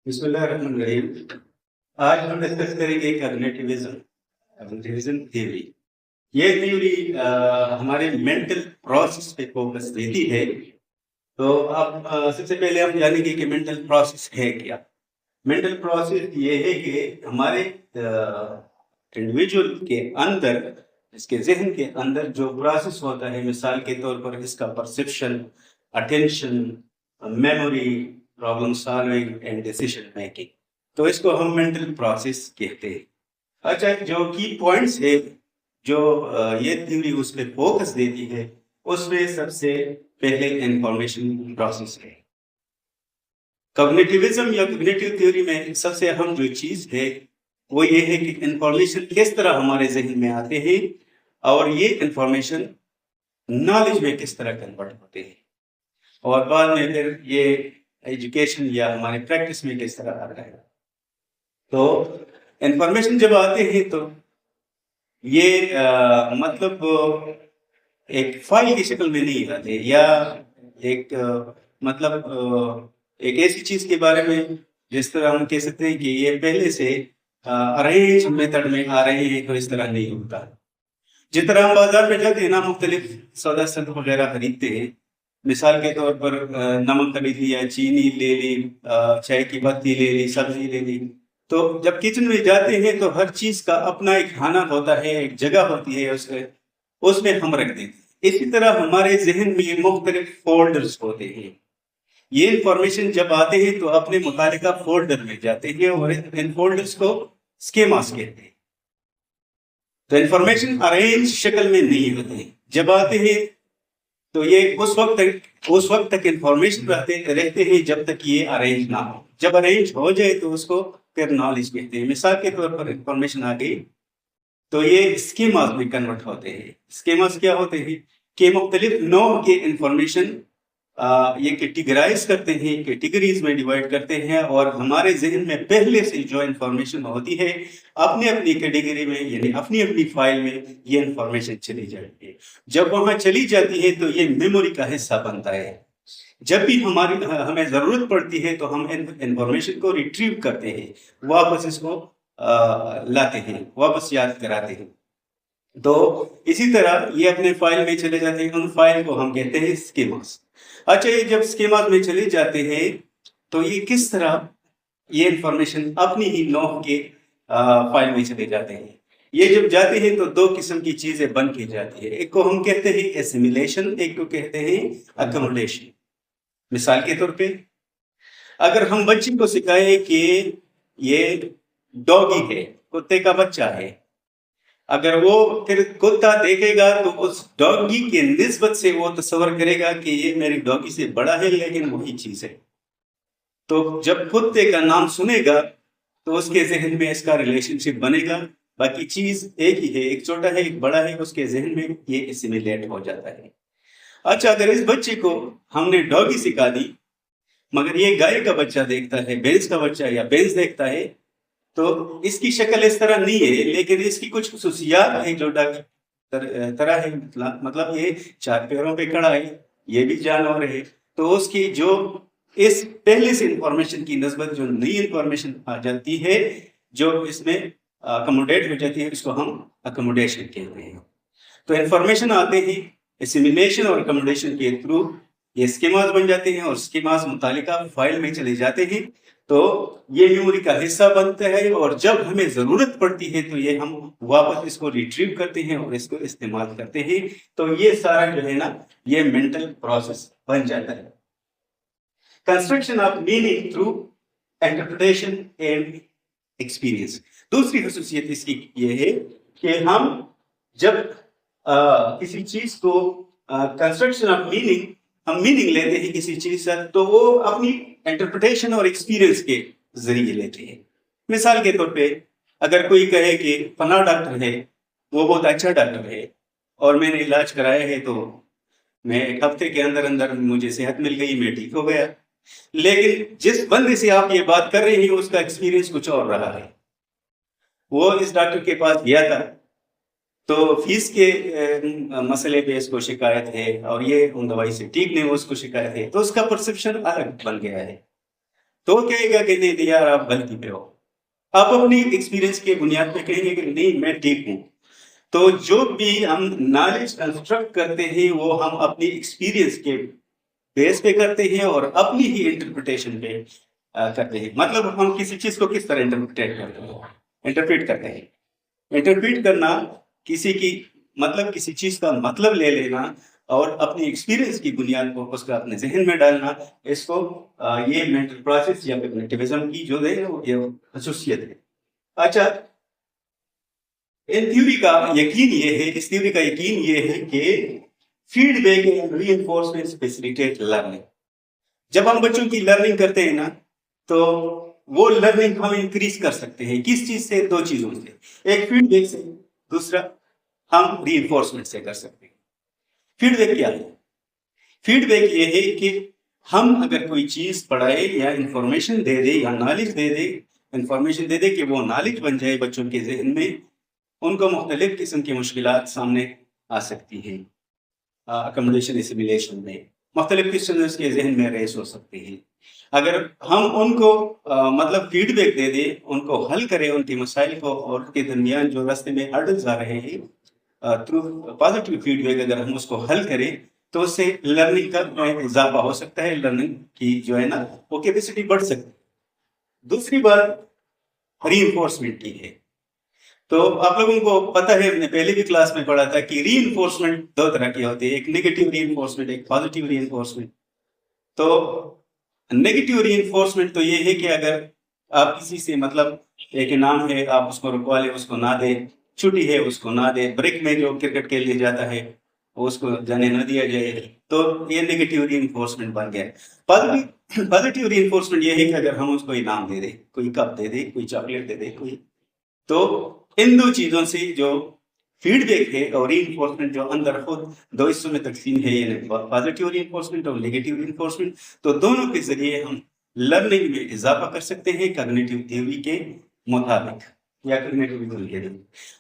بسم اللہ الرحمن الرحیم۔ آج ہم ڈسکس کریں گے کاگنیٹیوزم تھیوری۔ یہ تھیوری ہمارے مینٹل پروسیس پہ فوکس دیتی ہے۔ تو اب سب سے پہلے ہم جانیں گے کہ مینٹل پروسیس ہے کیا۔ مینٹل پروسیس یہ ہے کہ ہمارے انڈیویجول کے اندر، اس کے ذہن کے اندر جو پروسیس ہوتا ہے، مثال کے طور پر اس کا perception, attention, memory, problem solving and decision making, تو اس کو ہم مینٹل پروسیس کہتے ہیں۔ اچھا، جو کی پوائنٹس ہے جو یہ تھیوری اس پہ فوکس دیتی ہے، اس میں سب سے پہلے انفارمیشن پروسیس ہے۔ کوگنیٹیوزم یا کوگنیٹیو تھیوری میں سب سے اہم جو چیز ہے وہ یہ ہے کہ انفارمیشن کس طرح ہمارے ذہن میں آتے ہیں اور یہ انفارمیشن نالج میں کس طرح کنورٹ ہوتے ہیں، اور بعد میں پھر یہ ایجوکیشن یا ہمارے پریکٹس میں کس طرح آتا ہے۔ تو انفارمیشن جب آتے ہیں تو یہ مطلب ایک فائل کی شکل میں نہیں آتے، یا ایک مطلب ایک ایسی چیز کے بارے میں جس طرح ہم کہہ سکتے ہیں کہ یہ پہلے سے ارینج میتھڈ میں آ رہے ہیں، تو اس طرح نہیں ہوتا۔ جس طرح ہم بازار میں جاتے ہیں نا، مختلف سودا سنت وغیرہ خریدتے ہیں، مثال کے طور پر نمک خرید لیا، چینی لے لی، چائے کی پتی لے لی، سبزی لے لی، تو جب کچن میں جاتے ہیں تو ہر چیز کا اپنا ایک کھانا ہوتا ہے، ایک جگہ ہوتی ہے، اس میں ہم رکھ دیتے ہیں۔ اسی طرح ہمارے ذہن میں مختلف فولڈرز ہوتے ہیں۔ یہ انفارمیشن جب آتے ہیں تو اپنے متعلقہ فولڈر میں جاتے ہیں، اور ان فولڈرز کو اسکیماز کہتے ہیں۔ تو انفارمیشن ارینج شکل میں نہیں ہوتے ہیں، جب آتے ہیں تو یہ اس وقت تک انفارمیشن رہتے ہیں جب تک یہ ارینج نہ ہو۔ جب ارینج ہو جائے تو اس کو پھر نالج کہتے ہیں۔ مثال کے طور پر انفارمیشن آ گئی تو یہ اسکیماز میں کنورٹ ہوتے ہیں۔ اسکیماز کیا ہوتے ہیں کہ مختلف نوع کے انفارمیشن یہ کیٹیگرائز کرتے ہیں، کیٹیگریز میں ڈیوائڈ کرتے ہیں، اور ہمارے ذہن میں پہلے سے جو انفارمیشن ہوتی ہے اپنی اپنی کیٹیگری میں، یعنی اپنی اپنی فائل میں یہ انفارمیشن چلی جاتی ہے۔ جب وہاں چلی جاتی ہے تو یہ میموری کا حصہ بنتا ہے۔ جب بھی ہمیں ضرورت پڑتی ہے تو ہم انفارمیشن کو ریٹریو کرتے ہیں، واپس اس کو لاتے ہیں، واپس یاد کراتے ہیں۔ تو اسی طرح یہ اپنے فائل میں چلے جاتے ہیں، ان فائل کو ہم کہتے ہیں اسکیماز۔ اچھا، یہ جب اسکیماز میں چلے جاتے ہیں تو یہ کس طرح یہ انفارمیشن اپنی ہی نوع کے فائل میں چلے جاتے ہیں۔ یہ جب جاتے ہیں تو دو قسم کی چیزیں بن کے جاتی ہے، ایک کو ہم کہتے ہیں اسیمیلیشن، ایک کو کہتے ہیں اکموڈیشن۔ مثال کے طور پہ اگر ہم بچے کو سکھائے کہ یہ ڈاگی ہے، کتے کا بچہ ہے، اگر وہ پھر کتا دیکھے گا تو اس ڈاگی کے نسبت سے وہ تصور کرے گا کہ یہ میری ڈاگی سے بڑا ہے، لیکن وہی چیز ہے۔ تو جب کتے کا نام سنے گا تو اس کے ذہن میں اس کا ریلیشن شپ بنے گا، باقی چیز ایک ہی ہے، ایک چھوٹا ہے ایک بڑا ہے، اس کے ذہن میں یہ اسیمیلیٹ ہو جاتا ہے۔ اچھا، اگر اس بچے کو ہم نے ڈاگی سکھا دی مگر یہ گائے کا بچہ دیکھتا ہے، بھینس کا بچہ یا بھینس دیکھتا ہے، تو اس کی شکل اس طرح نہیں ہے، لیکن اس کی کچھ خصوصیات ہیں جو طرح ہے، مطلب یہ چار پیروں پہ کھڑا ہے، یہ بھی جانور ہے، تو اس کی جو اس پہلے سے انفارمیشن کی نسبت جو نئی انفارمیشن آ جاتی ہے، جو اس میں اکموڈیٹ ہو جاتی ہے، اس کو ہم اکموڈیشن کہتے ہیں۔ تو انفارمیشن آتے ہیں اسیمیلیشن اور اکموڈیشن کے تھرو، یہ اسکیماز بن جاتے ہیں، اور اسکیماز متعلقہ فائل میں چلے جاتے ہیں، تو یہ میموری کا حصہ بنتا ہے، اور جب ہمیں ضرورت پڑتی ہے تو یہ ہم واپس اس کو ریٹریو کرتے ہیں اور اس کو استعمال کرتے ہیں۔ تو یہ سارا جو ہے نا، یہ مینٹل پروسیس بن جاتا ہے۔ Construction of meaning through interpretation and experience, دوسری خصوصیت اس کی یہ ہے کہ ہم جب کسی چیز کو کنسٹرکشن آف میننگ، ہم میننگ لیتے ہیں کسی چیز سے، تو وہ اپنی انٹرپریٹیشن اور ایکسپیرئنس کے ذریعے لیتے ہیں۔ مثال کے طور پہ اگر کوئی کہے کہ فلاں ڈاکٹر ہے، وہ بہت اچھا ڈاکٹر ہے، اور میں نے علاج کرایا ہے تو میں ایک ہفتے کے اندر اندر مجھے صحت مل گئی، میں ٹھیک ہو گیا، لیکن جس بندے سے آپ یہ بات کر رہے ہیں اس کا ایکسپیرئنس کچھ اور رہا ہے۔ وہ اس ڈاکٹر کے پاس گیا تھا تو فیس کے مسئلے پہ اس کو شکایت ہے، اور یہ ان دوائی سے ٹھیک نہیں، اس کو شکایت ہے، تو اس کا پرسپشن الگ بن گیا ہے۔ تو وہ کہے گا کہ نہیں یار آپ غلطی پہ ہو، آپ اپنی ایکسپیرینس کے بنیاد پہ کہیں گے کہ نہیں میں ٹھیک ہوں۔ تو جو بھی ہم نالج کنسٹرکٹ کرتے ہیں وہ ہم اپنی ایکسپیرینس کے بیس پہ کرتے ہیں اور اپنی ہی انٹرپریٹیشن پہ کرتے ہیں۔ مطلب ہم کسی چیز کو کس طرح انٹرپریٹ کرتے ہیں۔ انٹرپریٹ کرنا کسی کی مطلب کسی چیز کا مطلب لے لینا اور اپنی ایکسپیرینس کی بنیاد کو اس کا اپنے ذہن میں ڈالنا، اس کو یہ مینٹل پروسیس یا کوگنیٹیوزم کی جو ہے یہ خصوصیت ہے۔ اچھا، اس تھیوری کا یقین یہ ہے کہ feedback and reinforcement facilitate learning. جب ہم بچوں کی لرننگ کرتے ہیں نا تو وہ لرننگ ہم انکریز کر سکتے ہیں۔ کس چیز سے؟ دو چیزوں سے، ایک فیڈ بیک سے، دوسرا ہم ری انفورسمنٹ سے کر سکتے ہیں۔ فیڈ بیک کیا ہے؟ فیڈ بیک یہ ہے کہ ہم اگر کوئی چیز پڑھائے یا انفارمیشن دے دے یا نالج دے دے، انفارمیشن دے دے کہ وہ نالج بن جائے بچوں کے ذہن میں، ان کو مختلف قسم کی مشکلات سامنے آ سکتی ہیں۔ اکموڈیشن اسیمیلیشن میں مختلف قسم کے ذہن میں ریس ہو سکتے ہیں۔ اگر ہم ان کو مطلب فیڈ بیک دے دیں، ان کو حل کریں، ان کے مسائل کو اور ان کے درمیان جو راستے میں ہرڈلز آ رہے ہیں، تھرو پازیٹیو فیڈ بیک اگر ہم اس کو حل کریں تو اس سے لرننگ کا اضافہ ہو سکتا ہے، لرننگ کی جو ہے نا وہ کیپیسٹی بڑھ سکتی ہے۔ دوسری بات ری انفورسمنٹ کی ہے۔ تو آپ لوگوں کو پتہ ہے، ہم نے پہلے بھی کلاس میں پڑھا تھا کہ ری انفورسمنٹ دو طرح کی ہوتی ہے، ایک نیگیٹو ری انفورسمنٹ، ایک پازیٹیو ری انفورسمنٹ۔ تو نیگیٹو ری انفورسمنٹ تو یہ ہے کہ اگر آپ کسی سے مطلب ایک انعام ہے آپ اس کو رکوا لیں، اس کو نہ دیں، چھٹی ہے اس کو نہ دیں، بریک میں جو کرکٹ کے لیے جاتا ہے اس کو جانے نہ دیا جائے، تو یہ نیگیٹو ری انفورسمنٹ بن گیا۔ پازیٹیو ری انفورسمنٹ یہ ہے کہ اگر ہم اس کو انعام دے دیں، کوئی کپ دے دیں، کوئی چاکلیٹ دے دیں، تو ان دو چیزوں سے جو فیڈ بیک ہے اور ری انفورسمنٹ جو اندر خود دو حصوں میں تقسیم ہے، یعنی پازیٹیو ری انفورسمنٹ اور نیگیٹو ری انفورسمنٹ، تو دونوں کے ذریعے ہم لرننگ میں اضافہ کر سکتے ہیں کاگنیٹو تھیوری کے مطابق یا کاگنیٹو تھیوری کے لیے۔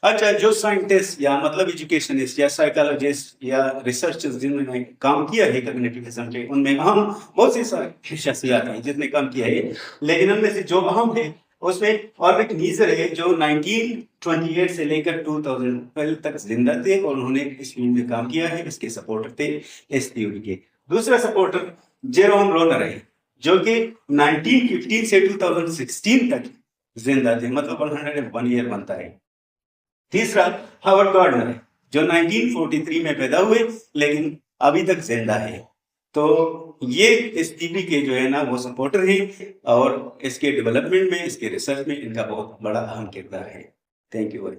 اچھا، جو سائنٹسٹ یا مطلب ایجوکیشنسٹ یا سائیکالوجسٹ یا ریسرچرز جنہوں نے کام کیا ہے کاگنیٹیوزم پہ، ان میں اہم بہت سی شخصیات ہیں جس نے کام کیا ہے، لیکن ان میں سے جو اہم ہے اس میں آربٹ نیزر ہے، جو 1928 سے لے کر 2012 تک زندہ تھے اور انہوں نے اس فیلڈ میں کام کیا ہے، اس کے سپورٹر تھے اس تھیوری کے۔ دوسرا سپورٹر جیروم رونر ہے، جو کہ 1915 سے 2016 تک زندہ تھے، مطلب 101 ایئر بنتا ہے۔ تیسرا ہاورڈ گارڈنر ہے، جو 1943 میں پیدا ہوئے لیکن ابھی تک زندہ ہے۔ تو یہ اس تھیوری کے جو ہے نا وہ سپورٹر ہیں اور اس کے ڈیولپمنٹ میں، اس کے ریسرچ میں ان کا بہت بڑا اہم کردار ہے۔ Thank you.